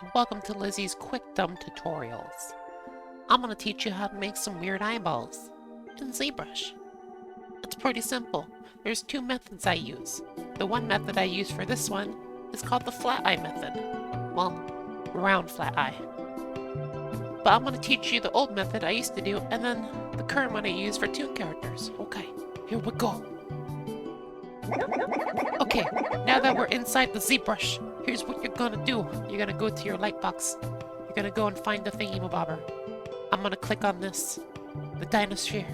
and welcome to Lizzy's Quick Dumb Tutorials. I'm gonna teach you how to make some weird eyeballs in Zbrush. It's pretty simple. There's two methods I use. The one method I use for this one is called the flat eye method. Well, round flat eye. But I'm gonna teach you the old method I used to do, and then the current one I use for toon characters. Okay, here we go. Okay, now that we're inside the Zbrush, here's what you're gonna do. You're gonna go to your light box. You're gonna go and find the thingy-mabobber. I'm gonna click on this, the dinosphere.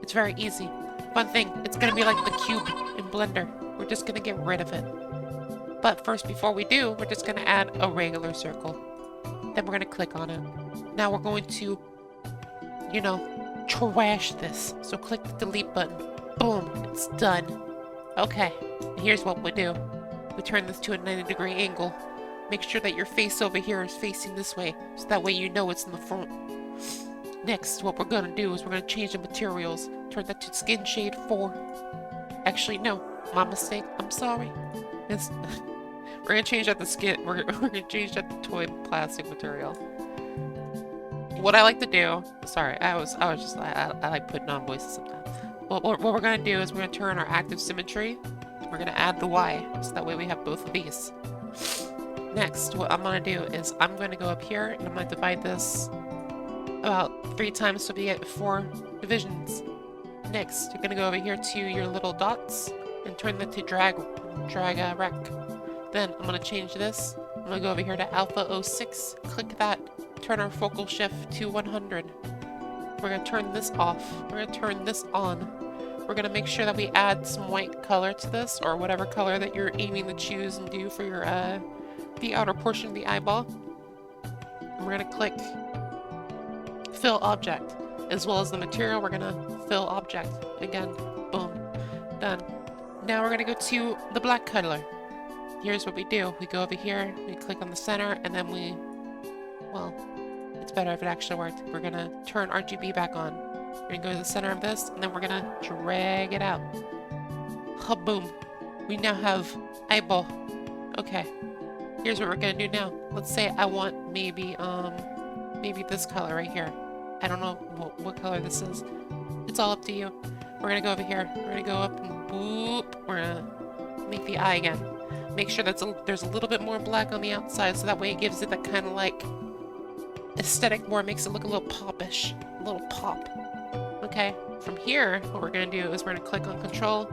It's very easy. Fun thing, it's gonna be like the cube in Blender. We're just gonna get rid of it. But first, before we do, we're just gonna add a regular circle. Then we're gonna click on it. Now we're going to, trash this. So click the delete button. Boom, it's done. Okay, here's what we do. We turn this to a 90-degree angle. Make sure that your face over here is facing this way, so that way you know it's in the front. Next, what we're gonna do is we're gonna change the materials. Turn that to skin shade 4. Actually, no, my mistake. I'm sorry. We're gonna change that to skin. We're gonna change that to toy plastic material. What I like to do. Sorry, I like putting on voices sometimes. What we're going to do is we're going to turn our active symmetry. We're going to add the Y, so that way we have both of these. Next, what I'm going to do is I'm going to go up here, and I'm going to divide this about 3 times so we get 4 divisions. Next, you're going to go over here to your little dots, and turn them to drag rec. Then, I'm going to change this. I'm going to go over here to alpha 06, click that, turn our focal shift to 100. We're going to turn this off. We're going to turn this on. We're going to make sure that we add some white color to this, or whatever color that you're aiming to choose and do for your the outer portion of the eyeball. And we're going to click Fill Object. As well as the material, we're going to Fill Object. Again, boom, done. Now we're going to go to the black color. Here's what we do. We go over here, we click on the center, and then it's better if it actually worked. We're gonna turn RGB back on. We're gonna go to the center of this, and then we're gonna drag it out. Ha-boom. We now have eyeball. Okay. Here's what we're gonna do now. Let's say I want maybe this color right here. I don't know what color this is. It's all up to you. We're gonna go over here. We're gonna go up and boop. We're gonna make the eye again. Make sure that there's a little bit more black on the outside, so that way it gives it that kind of like aesthetic more, makes it look a little popish, a little pop. Okay, from here, what we're gonna do is we're gonna click on Control.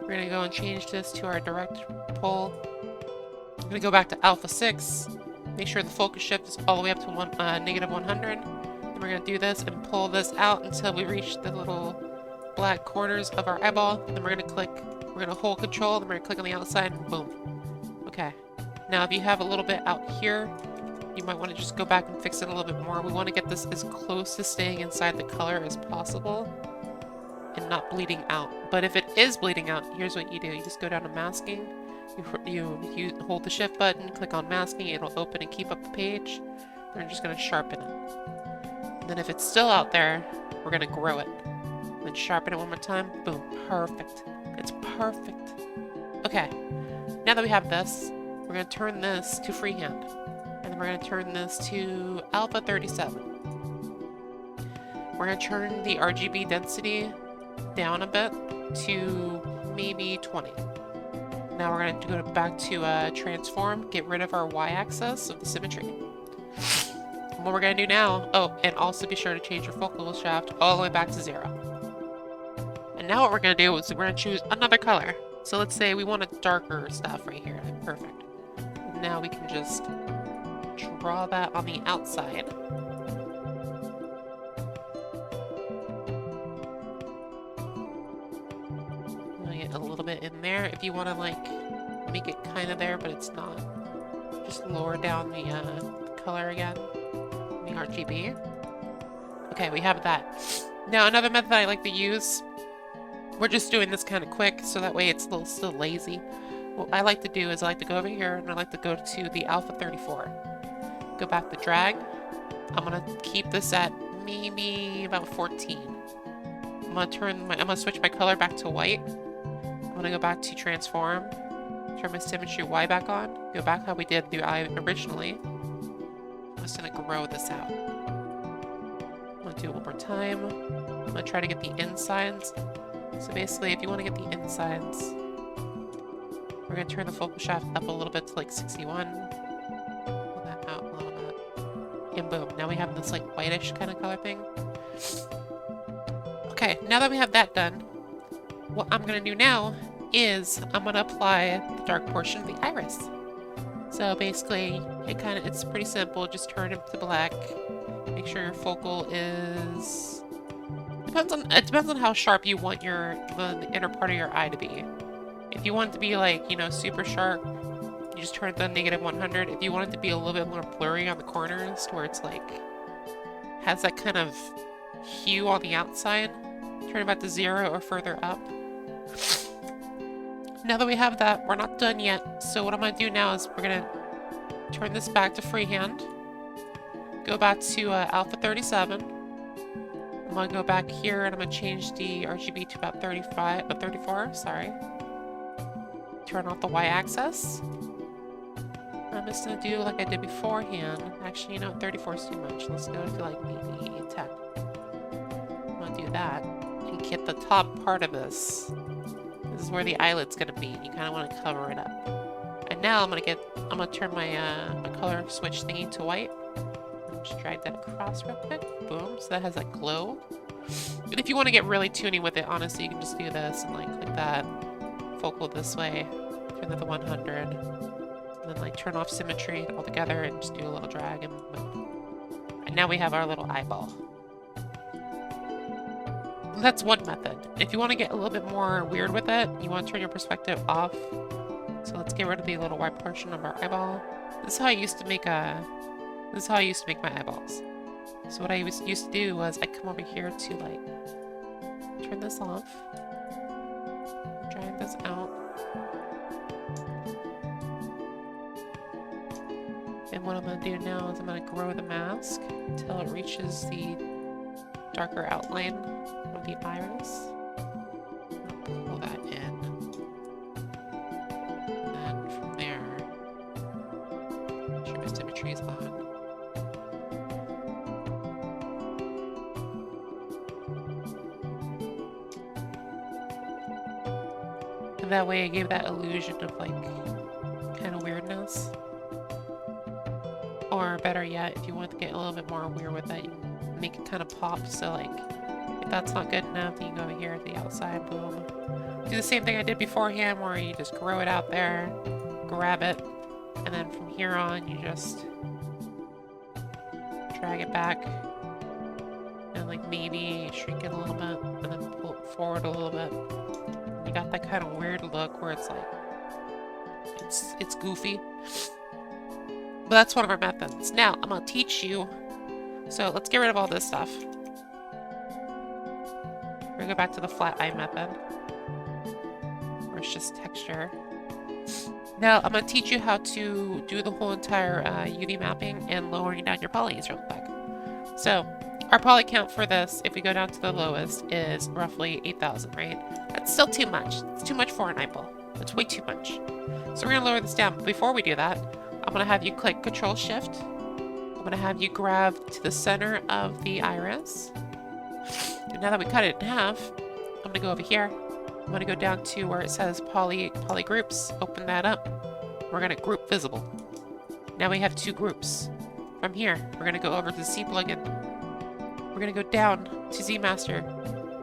We're gonna go and change this to our direct pull. I'm gonna go back to alpha 6. Make sure the focus shift is all the way up to negative 100. And we're gonna do this and pull this out until we reach the little black corners of our eyeball. And then we're gonna hold Control. Then we're gonna click on the outside and boom. Okay. Now, if you have a little bit out here, you might want to just go back and fix it a little bit more. We want to get this as close to staying inside the color as possible and not bleeding out. But if it is bleeding out, here's what you do. You just go down to masking. You hold the shift button, click on masking, it'll open and keep up the page. We're just going to sharpen it. And then if it's still out there, we're going to grow it. Then sharpen it one more time. Boom. Perfect. It's perfect. Okay. Now that we have this, we're going to turn this to freehand. And then we're going to turn this to alpha 37. We're going to turn the RGB density down a bit to maybe 20. Now we're going to go back to transform, get rid of our y-axis of the symmetry. And what we're going to do now, and also be sure to change your focal shaft all the way back to 0. And now what we're going to do is we're going to choose another color. So let's say we want a darker stuff right here. Perfect. Now we can just draw that on the outside. Get a little bit in there. If you want to like make it kind of there, but it's not, just lower down the color again, the RGB. Okay, we have that. Now another method I like to use. We're just doing this kind of quick, so that way it's a little still lazy. What I like to do is I like to go over here and I like to go to the alpha 34. Go back to drag. I'm gonna keep this at maybe about 14. I'm gonna switch my color back to white. I'm gonna go back to transform. Turn my symmetry Y back on. Go back how we did the eye originally. just gonna grow this out. I'm gonna do it one more time. I'm gonna try to get the insides. So basically, if you want to get the insides, we're gonna turn the focal shaft up a little bit to like 61. Pull that out a little bit. And boom, now we have this like whitish kind of color thing. Okay, now that we have that done, what I'm gonna do now is I'm gonna apply the dark portion of the iris. So basically, it's pretty simple. Just turn it to black. Make sure your focal is... It depends on how sharp you want the inner part of your eye to be. If you want it to be like, you know, super sharp, you just turn it to -100. If you want it to be a little bit more blurry on the corners, to where it's like has that kind of hue on the outside, turn it back to 0 or further up. Now that we have that, we're not done yet. So what I'm going to do now is we're going to turn this back to freehand. Go back to alpha 37. I'm going to go back here and I'm going to change the RGB to about 34, sorry. Turn off the Y-axis. I'm just going to do like I did beforehand. Actually, you know, 34 is too much. Let's go to like maybe 10. I'm going to do that. You get the top part of this. This is where the eyelid's gonna be. You kind of want to cover it up. And now I'm gonna turn my my color switch thingy to white. Just drag that across real quick. Boom. So that has that glow. But if you want to get really toony with it, honestly, you can just do this and like click that. Focal this way. Turn that to 100. And then like turn off symmetry altogether and just do a little drag and boom. And now we have our little eyeball. That's one method. If you want to get a little bit more weird with it, you want to turn your perspective off. So let's get rid of the little white portion of our eyeball. This is how I used to make my eyeballs. So what I used to do was I'd come over here to like turn this off, drag this out, and what I'm going to do now is I'm going to grow the mask until it reaches the darker outline of the iris. Pull that in. And then from there, make sure my symmetry is on. And that way I gave that illusion of like kind of weirdness. Or better yet, if you want to get a little bit more weird with it, you can make it kind of pop. So like, if that's not good enough, then you can go over here at the outside, boom. Do the same thing I did beforehand, where you just grow it out there, grab it, and then from here on, you just drag it back, and like maybe shrink it a little bit, and then pull it forward a little bit. You got that kind of weird look where it's like, it's goofy. But that's one of our methods. Now, I'm gonna teach you. So let's get rid of all this stuff. We're gonna go back to the flat eye method, where it's just texture. Now, I'm gonna teach you how to do the whole entire UV mapping and lowering down your polys real quick. So, our poly count for this, if we go down to the lowest, is roughly 8,000, right? That's still too much. It's too much for an eyeball. It's way too much. So we're gonna lower this down. But before we do that, I'm gonna have you click Control-Shift. I'm gonna have you grab to the center of the iris. And now that we cut it in half, I'm gonna go over here. I'm gonna go down to where it says poly groups. Open that up. We're gonna group visible. Now we have 2 groups. From here, we're gonna go over to the C plugin. We're gonna go down to Z Master.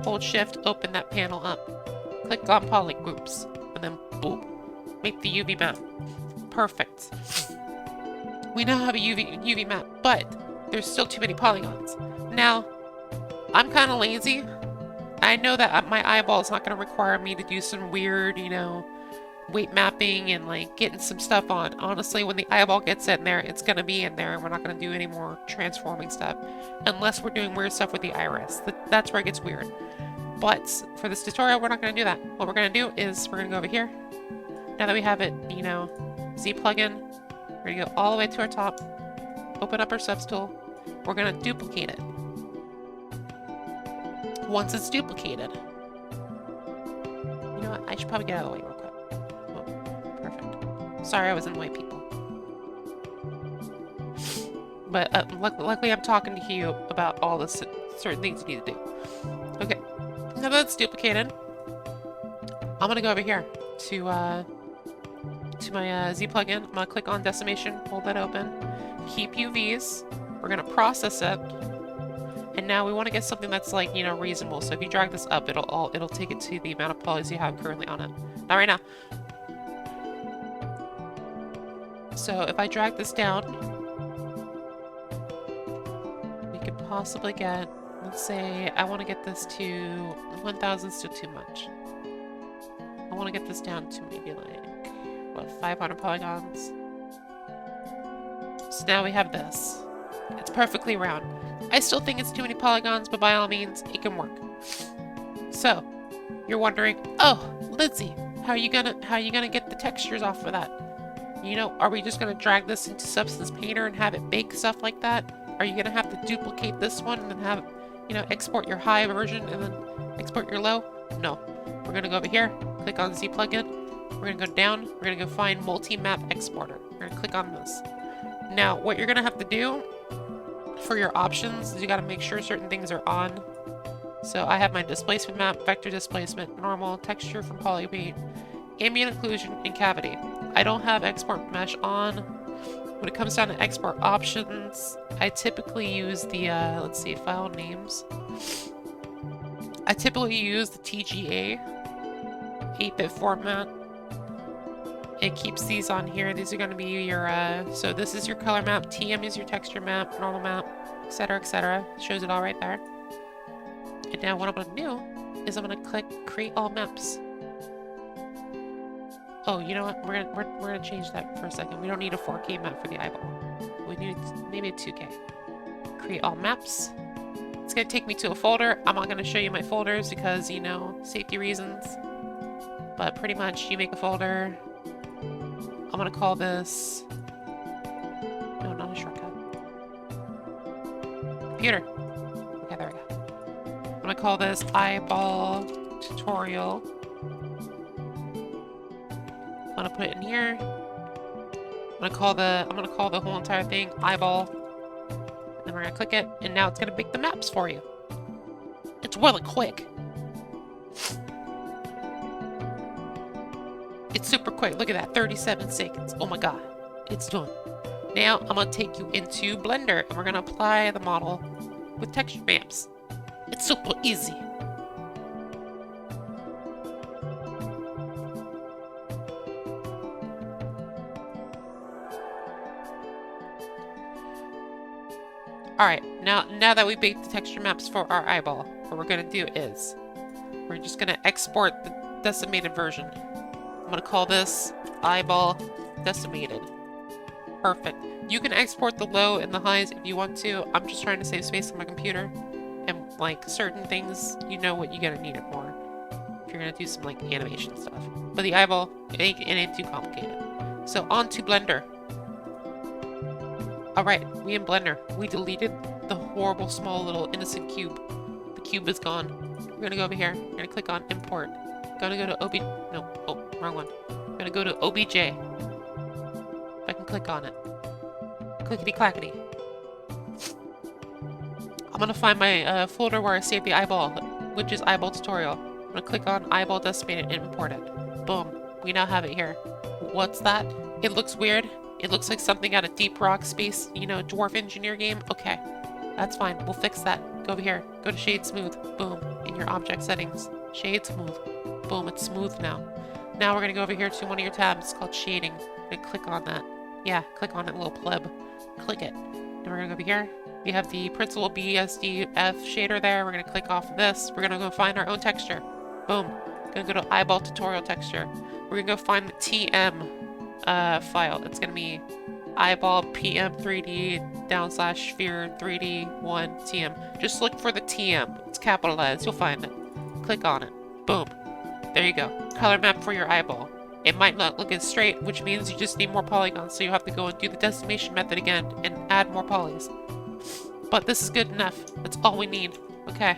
Hold Shift, open that panel up. Click on poly groups, and then boom, make the UV map. Perfect. We now have a UV map, but there's still too many polygons. Now, I'm kind of lazy. I know that my eyeball is not going to require me to do some weird, you know, weight mapping and like getting some stuff on. Honestly, when the eyeball gets in there, it's going to be in there, and we're not going to do any more transforming stuff unless we're doing weird stuff with the iris. That's where it gets weird. But for this tutorial, we're not going to do that. What we're going to do is we're going to go over here. Now that we have it, you know, Z plugin, we're going to go all the way to our top, open up our subs tool, we're going to duplicate it. Once it's duplicated, you know what, I should probably get out of the way real quick. Oh, perfect. Sorry, I was in white people. But luckily I'm talking to you about all the certain things you need to do. Okay, now that's duplicated. I'm gonna go over here to my Z plugin. I'm gonna click on decimation, hold that open, keep UVs. We're gonna process it, and now we want to get something that's like, you know, reasonable. So if you drag this up, it'll take it to the amount of polys you have currently on it. Not right now. So if I drag this down, we could possibly get, let's say, I want to get this to 1,000 is still too much. I want to get this down to maybe like, what, 500 polygons? So now we have this. It's perfectly round. I still think it's too many polygons, but by all means, it can work. So, you're wondering, oh, Lizzy, how are you gonna get the textures off for that? You know, are we just gonna drag this into Substance Painter and have it bake stuff like that? Are you gonna have to duplicate this one and then have, you know, export your high version and then export your low? No. We're gonna go over here, click on Z plugin. We're gonna go down. We're gonna go find multi-map exporter. We're gonna click on this. Now, what you're gonna have to do for your options is you gotta make sure certain things are on. So I have my displacement map, vector displacement, normal, texture from polypaint, ambient occlusion, and cavity. I don't have export mesh on. When it comes down to export options, I typically use the, let's see, file names. I typically use the TGA 8-bit format. It keeps these on here. These are going to be your, so this is your color map, TM is your texture map, normal map, etc, etc. Shows it all right there. And now what I'm going to do is I'm going to click create all maps. Oh, you know what? We're gonna change that for a second. We don't need a 4K map for the eyeball. We need maybe a 2K. Create all maps. It's gonna take me to a folder. I'm not gonna show you my folders because, you know, safety reasons. But pretty much, you make a folder. I'm gonna call this... No, not a shortcut. Computer. Okay, there we go. I'm gonna call this eyeball tutorial. I'm gonna put it in here. I'm gonna call the whole entire thing eyeball. Then we're gonna click it, and now it's gonna make the maps for you. It's really quick. It's super quick. Look at that, 37 seconds. Oh my god, it's done. Now I'm gonna take you into Blender, and we're gonna apply the model with texture maps. It's super easy. Alright, now that we baked the texture maps for our eyeball, what we're gonna do is we're just gonna export the decimated version. I'm gonna call this eyeball decimated. Perfect. You can export the low and the highs if you want to. I'm just trying to save space on my computer. And like certain things, you know what you're gonna need it for. If you're gonna do some like animation stuff. But the eyeball, it ain't too complicated. So on to Blender. Alright, we in Blender. We deleted the horrible small little innocent cube. The cube is gone. We're gonna go over here. We're gonna click on import. Gonna go to no, oh, wrong one. We're gonna go to OBJ. If I can click on it. Clickety clackety. I'm gonna find my folder where I saved the eyeball, which is eyeball tutorial. I'm gonna click on eyeball decimated and import it. Boom. We now have it here. What's that? It looks weird. It looks like something out of Deep Rock Space, you know, Dwarf Engineer game. Okay, that's fine. We'll fix that. Go over here. Go to Shade Smooth. Boom. In your object settings. Shade Smooth. Boom. It's smooth now. Now we're going to go over here to one of your tabs called Shading. And click on that. Yeah, click on it, little pleb. Click it. And we're going to go over here. We have the Principal BSDF shader there. We're going to click off of this. We're going to go find our own texture. Boom. Going to go to Eyeball Tutorial Texture. We're going to go find the TM file. It's gonna be eyeball PM3D / sphere 3D 1 TM. Just look for the TM. It's capitalized. You'll find it. Click on it. Boom. There you go. Color map for your eyeball. It might not look as straight, which means you just need more polygons, so you have to go and do the decimation method again and add more polys. But this is good enough. That's all we need. Okay.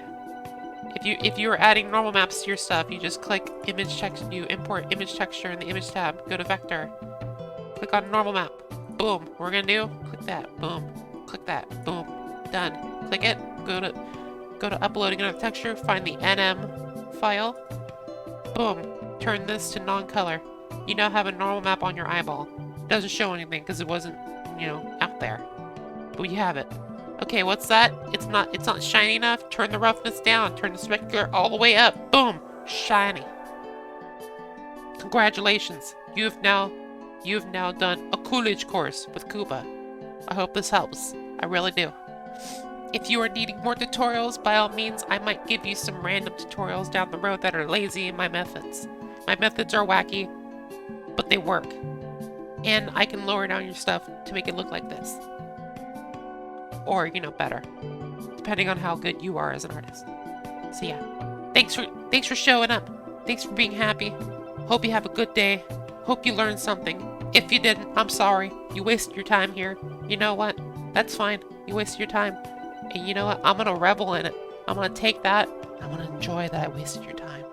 If you are adding normal maps to your stuff, you just click image text. You import image texture in the image tab. Go to vector. Click on normal map. Boom. What we're gonna do? Click that. Boom. click that. Boom. Done. Click it. Go to uploading another texture. Find the NM file. Boom. Turn this to non-color. You now have a normal map on your eyeball. It doesn't show anything because it wasn't, you know, out there. But you have it. Okay, what's that? It's not shiny enough. Turn the roughness down. Turn the specular all the way up. Boom. Shiny. Congratulations. You've now done a Coolidge course with Koopa. I hope this helps. I really do. If you are needing more tutorials, by all means, I might give you some random tutorials down the road that are lazy in my methods. My methods are wacky, but they work. And I can lower down your stuff to make it look like this. Or, you know, better. Depending on how good you are as an artist. So yeah. Thanks for showing up. Thanks for being happy. Hope you have a good day. Hope you learned something. If you didn't, I'm sorry. You wasted your time here. You know what? That's fine. You wasted your time. And you know what? I'm gonna revel in it. I'm gonna take that. I'm gonna enjoy that I wasted your time.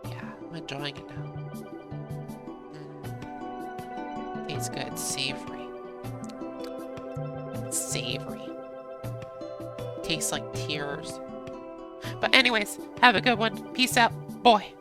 Yeah, I'm enjoying it now. Tastes good. It's savory. It's savory. Tastes like tears. But anyways, have a good one. Peace out. Boy.